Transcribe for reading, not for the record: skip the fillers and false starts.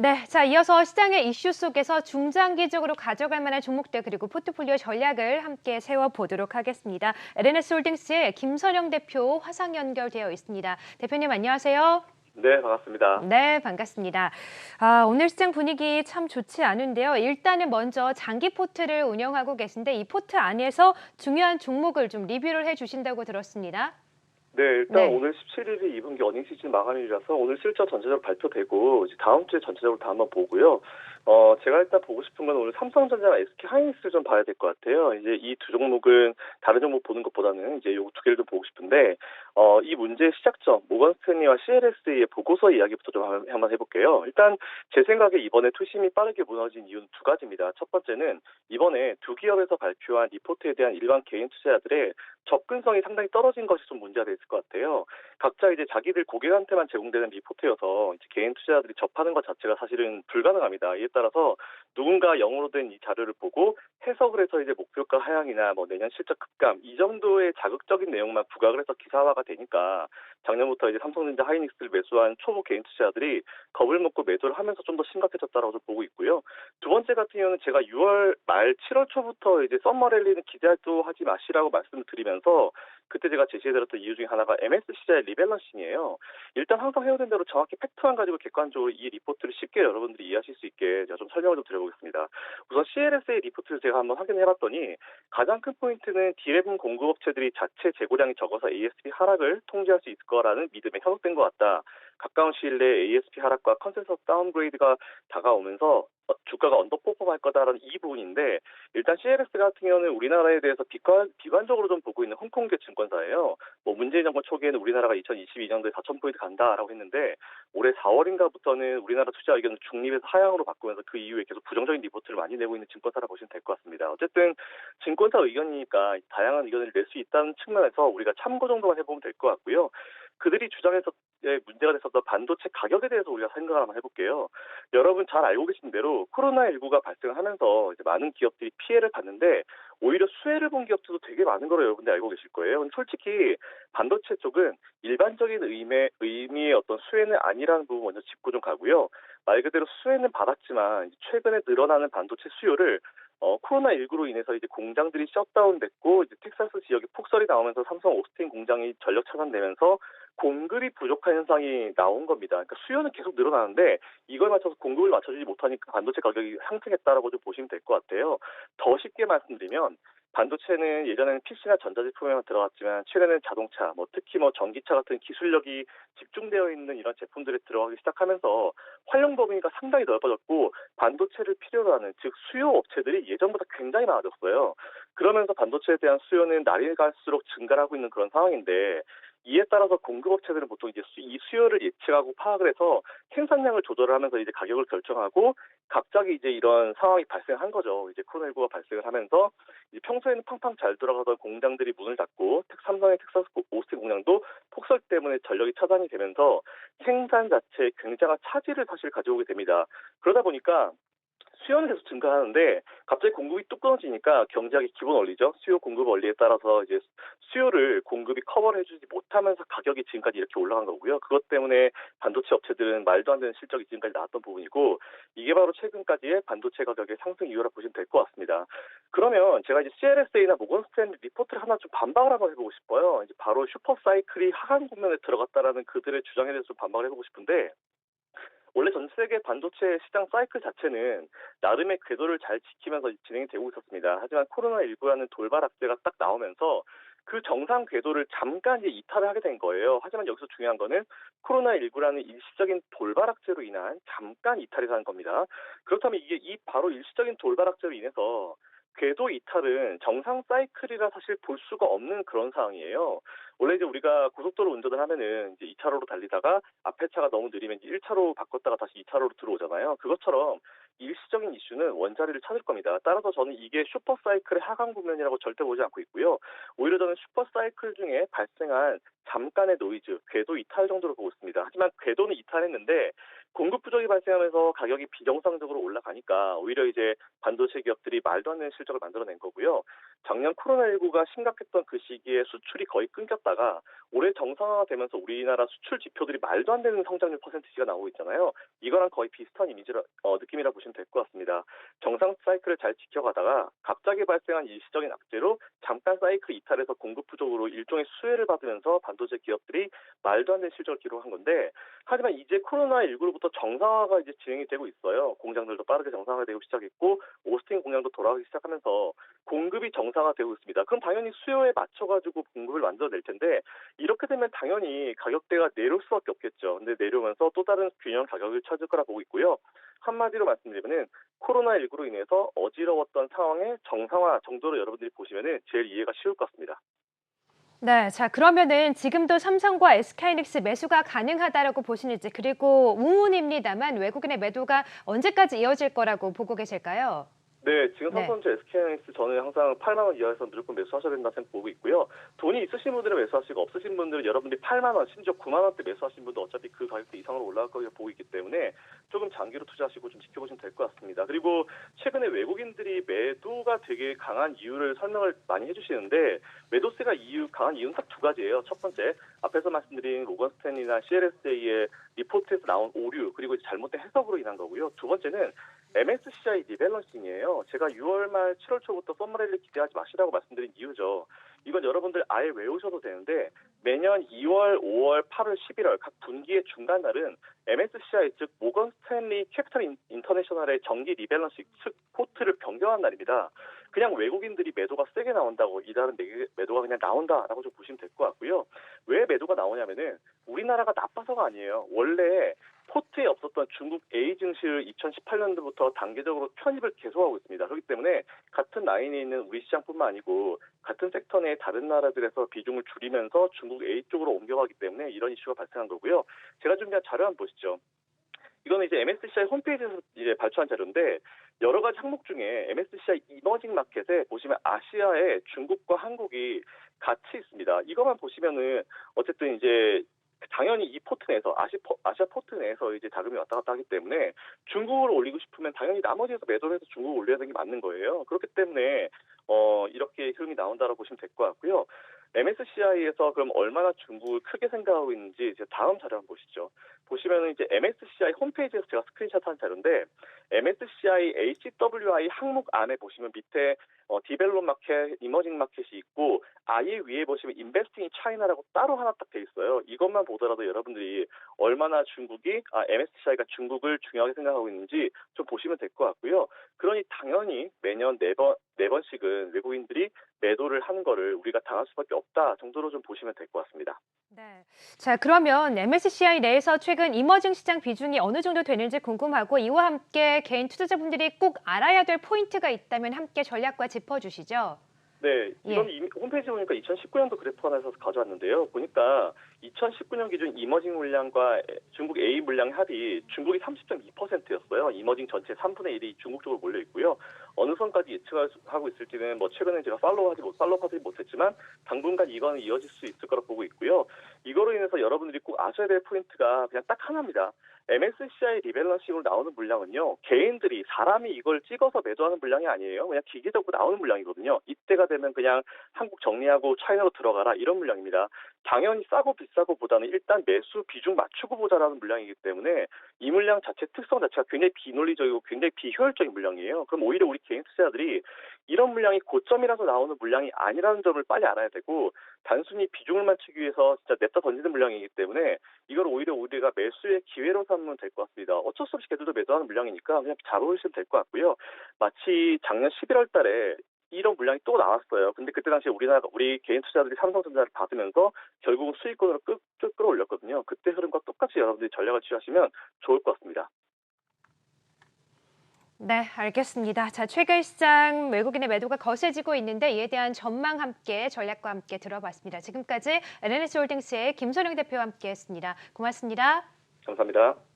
네, 자, 이어서 시장의 이슈 속에서 중장기적으로 가져갈 만한 종목들 그리고 포트폴리오 전략을 함께 세워보도록 하겠습니다. LNS홀딩스의 김선영 대표 화상 연결되어 있습니다. 대표님 안녕하세요. 네, 반갑습니다. 네, 반갑습니다. 오늘 시장 분위기 참 좋지 않은데요. 일단은 먼저 장기 포트를 운영하고 계신데 이 포트 안에서 중요한 종목을 좀 리뷰를 해주신다고 들었습니다. 네, 일단 네. 오늘 17일이 2분기 어닝 시즌 마감일이라서 오늘 실적 전체적으로 발표되고 이제 다음 주에 전체적으로 다 한번 보고요. 제가 일단 보고 싶은 건 오늘 삼성전자랑 SK 하이닉스를 좀 봐야 될 것 같아요. 이제 이 두 종목은 다른 종목 보는 것보다는 이제 요 두 개를 좀 보고 싶은데, 이 문제의 시작점, 모건 스탠리와 CLS의 보고서 이야기부터 좀 한번 해볼게요. 일단 제 생각에 이번에 투심이 빠르게 무너진 이유는 두 가지입니다. 첫 번째는 이번에 두 기업에서 발표한 리포트에 대한 일반 개인 투자자들의 접근성이 상당히 떨어진 것이 좀 문제가 됐을 것 같아요. 각자 이제 자기들 고객한테만 제공되는 리포트여서 이제 개인 투자자들이 접하는 것 자체가 사실은 불가능합니다. 이에 따라서 누군가 영어로 된 이 자료를 보고 해석을 해서 이제 목표가 하향이나 뭐 내년 실적 급감 이 정도의 자극적인 내용만 부각을 해서 기사화가 되니까 작년부터 이제 삼성전자 하이닉스를 매수한 초보 개인 투자자들이 겁을 먹고 매도를 하면서 좀 더 심각해졌다라고 좀 보고 있고요. 두 번째 같은 경우는 제가 6월 말 7월 초부터 이제 썸머 랠리는 기대도 하지 마시라고 말씀을 드리면서 그때 제가 제시해드렸던 이유 중에 하나가 MSCI의 리밸런싱이에요. 일단 항상 해오던 대로 정확히 팩트만 가지고 객관적으로 이 리포트를 쉽게 여러분들이 이해하실 수 있게 제가 좀 설명을 좀 드려보겠습니다. 우선 CLS의 리포트를 제가 한번 확인해봤더니 가장 큰 포인트는 D레븐 공급업체들이 자체 재고량이 적어서 ASP 하락을 통제할 수 있을 거라는 믿음에 현혹된 것 같다. 가까운 시일 내에 ASP 하락과 컨센서스 다운그레이드가 다가오면서 주가가 언더퍼폼할 거다라는 이 부분인데, 일단 CLS 같은 경우는 우리나라에 대해서 비관적으로 좀 보고 있는 홍콩계 증권사예요. 뭐 문재인 정권 초기에는 우리나라가 2022년도에 4,000포인트 간다라고 했는데 올해 4월인가부터는 우리나라 투자 의견을 중립에서 하향으로 바꾸면서 그 이후에 계속 부정적인 리포트를 많이 내고 있는 증권사라 보시면 될 것 같습니다. 어쨌든 증권사 의견이니까 다양한 의견을 낼 수 있다는 측면에서 우리가 참고 정도만 해보면 될 것 같고요. 그들이 주장해서 문제가 됐었던 반도체 가격에 대해서 우리가 생각을 한번 해볼게요. 여러분 잘 알고 계신 대로 코로나19가 발생하면서 이제 많은 기업들이 피해를 봤는데 오히려 수혜를 본 기업들도 되게 많은 걸 여러분들 알고 계실 거예요. 근데 솔직히 반도체 쪽은 일반적인 의미의 어떤 수혜는 아니라는 부분 먼저 짚고 좀 가고요. 말 그대로 수혜는 받았지만 최근에 늘어나는 반도체 수요를 코로나19로 인해서 이제 공장들이 셧다운됐고 이제 텍사스 지역에 폭설이 나오면서 삼성 오스틴 공장이 전력 차단되면서 공급이 부족한 현상이 나온 겁니다. 그러니까 수요는 계속 늘어나는데 이걸 맞춰서 공급을 맞춰주지 못하니까 반도체 가격이 상승했다라고 좀 보시면 될 것 같아요. 더 쉽게 말씀드리면 반도체는 예전에는 PC나 전자제품에만 들어갔지만 최근에는 자동차, 뭐 특히 뭐 전기차 같은 기술력이 집중되어 있는 이런 제품들에 들어가기 시작하면서 활용 범위가 상당히 넓어졌고 반도체를 필요로 하는 즉 수요 업체들이 예전보다 굉장히 많아졌어요. 그러면서 반도체에 대한 수요는 날이 갈수록 증가를 하고 있는 그런 상황인데 이에 따라서 공급업체들은 보통 이제 이 수요를 예측하고 파악을 해서 생산량을 조절을 하면서 이제 가격을 결정하고 갑자기 이제 이런 상황이 발생한 거죠. 이제 코로나19가 발생을 하면서 이제 평소에는 팡팡 잘 돌아가던 공장들이 문을 닫고 삼성의 텍사스 오스틴 공장도 폭설 때문에 전력이 차단이 되면서 생산 자체에 굉장한 차질을 사실 가져오게 됩니다. 그러다 보니까 수요는 계속 증가하는데 갑자기 공급이 뚝 끊어지니까 경제학의 기본 원리죠. 수요 공급 원리에 따라서 이제 수요를 공급이 커버를 해주지 못하면서 가격이 지금까지 이렇게 올라간 거고요. 그것 때문에 반도체 업체들은 말도 안 되는 실적이 지금까지 나왔던 부분이고 이게 바로 최근까지의 반도체 가격의 상승 이유라 보시면 될 것 같습니다. 그러면 제가 이제 CLSA나 모건 스탠리 리포트를 하나 좀 반박을 한번 해보고 싶어요. 이제 바로 슈퍼사이클이 하강 국면에 들어갔다라는 그들의 주장에 대해서 좀 반박을 해보고 싶은데 원래 전 세계 반도체 시장 사이클 자체는 나름의 궤도를 잘 지키면서 진행이 되고 있었습니다. 하지만 코로나19라는 돌발 악재가 딱 나오면서 그 정상 궤도를 잠깐 이제 이탈을 하게 된 거예요. 하지만 여기서 중요한 거는 코로나19라는 일시적인 돌발 악재로 인한 잠깐 이탈이라는 겁니다. 그렇다면 이게 이 바로 일시적인 돌발 악재로 인해서 궤도 이탈은 정상 사이클이라 사실 볼 수가 없는 그런 상황이에요. 원래 이제 우리가 고속도로 운전을 하면은 이제 2차로로 달리다가 앞에 차가 너무 느리면 이제 1차로 바꿨다가 다시 2차로로 들어오잖아요. 그것처럼 일시적인 이슈는 원자리를 찾을 겁니다. 따라서 저는 이게 슈퍼사이클의 하강 국면이라고 절대 보지 않고 있고요. 오히려 저는 슈퍼사이클 중에 발생한 잠깐의 노이즈, 궤도 이탈 정도로 보고 있습니다. 하지만 궤도는 이탈했는데 공급 부족이 발생하면서 가격이 비정상적으로 올라가니까 오히려 이제 반도체 기업들이 말도 안 되는 실적을 만들어낸 거고요. 작년 코로나19가 심각했던 그 시기에 수출이 거의 끊겼다가 올해 정상화가 되면서 우리나라 수출 지표들이 말도 안 되는 성장률 퍼센티지가 나오고 있잖아요. 이거랑 거의 비슷한 느낌이라 보시면 될 것 같습니다. 정상 사이클을 잘 지켜가다가 갑자기 발생한 일시적인 악재로 잠깐 사이클 이탈해서 공급 부족으로 일종의 수혜를 받으면서 반도체 기업들이 말도 안 되는 실적을 기록한 건데, 하지만 이제 코로나19로부터 정상화가 이제 진행이 되고 있어요. 공장들도 빠르게 정상화되고 시작했고 오스틴 공장도 돌아가기 시작하면서 공급이 정상화되고 있습니다. 그럼 당연히 수요에 맞춰가지고 공급을 만들어낼 텐데, 이렇게 되면 당연히 가격대가 내려올 수밖에 없겠죠. 근데 내려오면서 또 다른 균형 가격을 찾을 거라 보고 있고요. 한마디로 말씀드리면은 코로나19로 인해서 어지러웠던 상황의 정상화 정도로 여러분들이 보시면은 제일 이해가 쉬울 것 같습니다. 네, 자 그러면은 지금도 삼성과 SK하이닉스 매수가 가능하다라고 보시는지, 그리고 우문입니다만 외국인의 매도가 언제까지 이어질 거라고 보고 계실까요? 네, 지금 네. 삼성전자 SK하이닉스 저는 항상 8만 원 이하에서 무조건 매수하셔야 된다 생각 보고 있고요. 돈이 있으신 분들은 매수하시고 없으신 분들은 여러분들이 8만 원, 심지어 9만 원대 매수하신 분도 어차피 그 가격대 이상으로 올라갈 거라고 보고 있기 때문에 조금 장기로 투자하시고 좀 지켜보시면 될 것 같습니다. 그리고 최근에 외국인들이 매도가 되게 강한 이유를 설명을 많이 해주시는데, 매도세가 강한 이유는 딱 두 가지예요. 첫 번째, 앞에서 말씀드린 로건 스탠리나 CLSA의 리포트에서 나온 오류, 그리고 잘못된 해석으로 인한 거고요. 두 번째는 MSCI 리밸런싱이에요. 제가 6월 말 7월 초부터 썸머레일리 기대하지 마시라고 말씀드린 이유죠. 이건 여러분들 아예 외우셔도 되는데, 매년 2월, 5월, 8월, 11월 각 분기의 중간 날은 MSCI 즉 모건 스탠리 캐피털 인터내셔널의 정기 리밸런싱 즉 포트를 변경한 날입니다. 그냥 외국인들이 매도가 세게 나온다고 이달은 매도가 그냥 나온다라고 좀 보시면 될 것 같고요. 왜 매도가 나오냐면은 우리나라가 나빠서가 아니에요. 원래 포트에 없었던 중국 A 증시를 2018년도부터 단계적으로 편입을 계속하고 있습니다. 그렇기 때문에 같은 라인에 있는 우리 시장뿐만 아니고 같은 섹터 내 다른 나라들에서 비중을 줄이면서 중국 A 쪽으로 옮겨가기 때문에 이런 이슈가 발생한 거고요. 제가 준비한 자료 한번 보시죠. 이거는 이제 MSCI 홈페이지에서 이제 발표한 자료인데, 여러 가지 항목 중에 MSCI 이머징 마켓에 보시면 아시아에 중국과 한국이 같이 있습니다. 이것만 보시면은 어쨌든 이제 당연히 이 포트 내에서 아시아 포트 내에서 이제 자금이 왔다 갔다 하기 때문에 중국을 올리고 싶으면 당연히 나머지에서 매도를 해서 중국을 올려야 되는 게 맞는 거예요. 그렇기 때문에 이렇게 흐름이 나온다라고 보시면 될 것 같고요. MSCI에서 그럼 얼마나 중국을 크게 생각하고 있는지 이제 다음 자료 한번 보시죠. 보시면은 이제 MSCI 홈페이지에서 제가 스크린샷한 자료인데, MSCI HWI 항목 안에 보시면 밑에 디벨롭 마켓, 이머징 마켓이 있고 아예 위에 보시면 인베스팅 인 차이나라고 따로 하나 딱 돼 있어요. 이것만 보더라도 여러분들이 얼마나 MSCI가 중국을 중요하게 생각하고 있는지 좀 보시면 될 것 같고요. 그러니 당연히 매년 네 번씩은 외국인들이 매도를 하는 거를 우리가 당할 수밖에 없다 정도로 좀 보시면 될 것 같습니다. 네. 자, 그러면 MSCI 내에서 최근 이머징 시장 비중이 어느 정도 되는지 궁금하고, 이와 함께 개인 투자자분들이 꼭 알아야 될 포인트가 있다면 함께 전략과 짚어주시죠. 네, 예. 이건 홈페이지 보니까 2019년도 그래프 하나에서 가져왔는데요. 보니까 2019년 기준 이머징 물량과 중국 A 물량 합이 중국이 30.2%였어요. 이머징 전체 3분의 1이 중국 쪽으로 몰려 있고요. 어느 선까지 예측하고 있을지는 최근에 제가 팔로우하지 못했지만 당분간 이거는 이어질 수 있을 거라고 보고 있고요. 이거로 인해서 여러분들이 꼭 아셔야 될 포인트가 그냥 딱 하나입니다. MSCI 리밸런싱으로 나오는 물량은요, 개인들이 사람이 이걸 찍어서 매도하는 물량이 아니에요. 그냥 기계적으로 나오는 물량이거든요. 이때가 되면 그냥 한국 정리하고 차이나로 들어가라 이런 물량입니다. 당연히 싸고 비싸고보다는 일단 매수 비중 맞추고 보자라는 물량이기 때문에 이 물량 자체 특성 자체가 굉장히 비논리적이고 굉장히 비효율적인 물량이에요. 그럼 오히려 우리 개인 투자자들이 이런 물량이 고점이라서 나오는 물량이 아니라는 점을 빨리 알아야 되고, 단순히 비중을 맞추기 위해서 진짜 냅다 던지는 물량이기 때문에 이걸 오히려 우리가 매수의 기회로 삼으면 될 것 같습니다. 어쩔 수 없이 걔들도 매도하는 물량이니까 그냥 잘 보시면 될 것 같고요. 마치 작년 11월 달에 이런 물량이 또 나왔어요. 근데 그때 당시에 우리 개인 투자자들이 삼성전자를 받으면서 결국은 수익권으로 끌어올렸거든요. 그때 흐름과 똑같이 여러분들이 전략을 취하시면 좋을 것 같습니다. 네, 알겠습니다. 자, 최근 시장 외국인의 매도가 거세지고 있는데, 이에 대한 전망 함께 전략과 함께 들어봤습니다. 지금까지 LNS홀딩스의 김선영 대표와 함께했습니다. 고맙습니다. 감사합니다.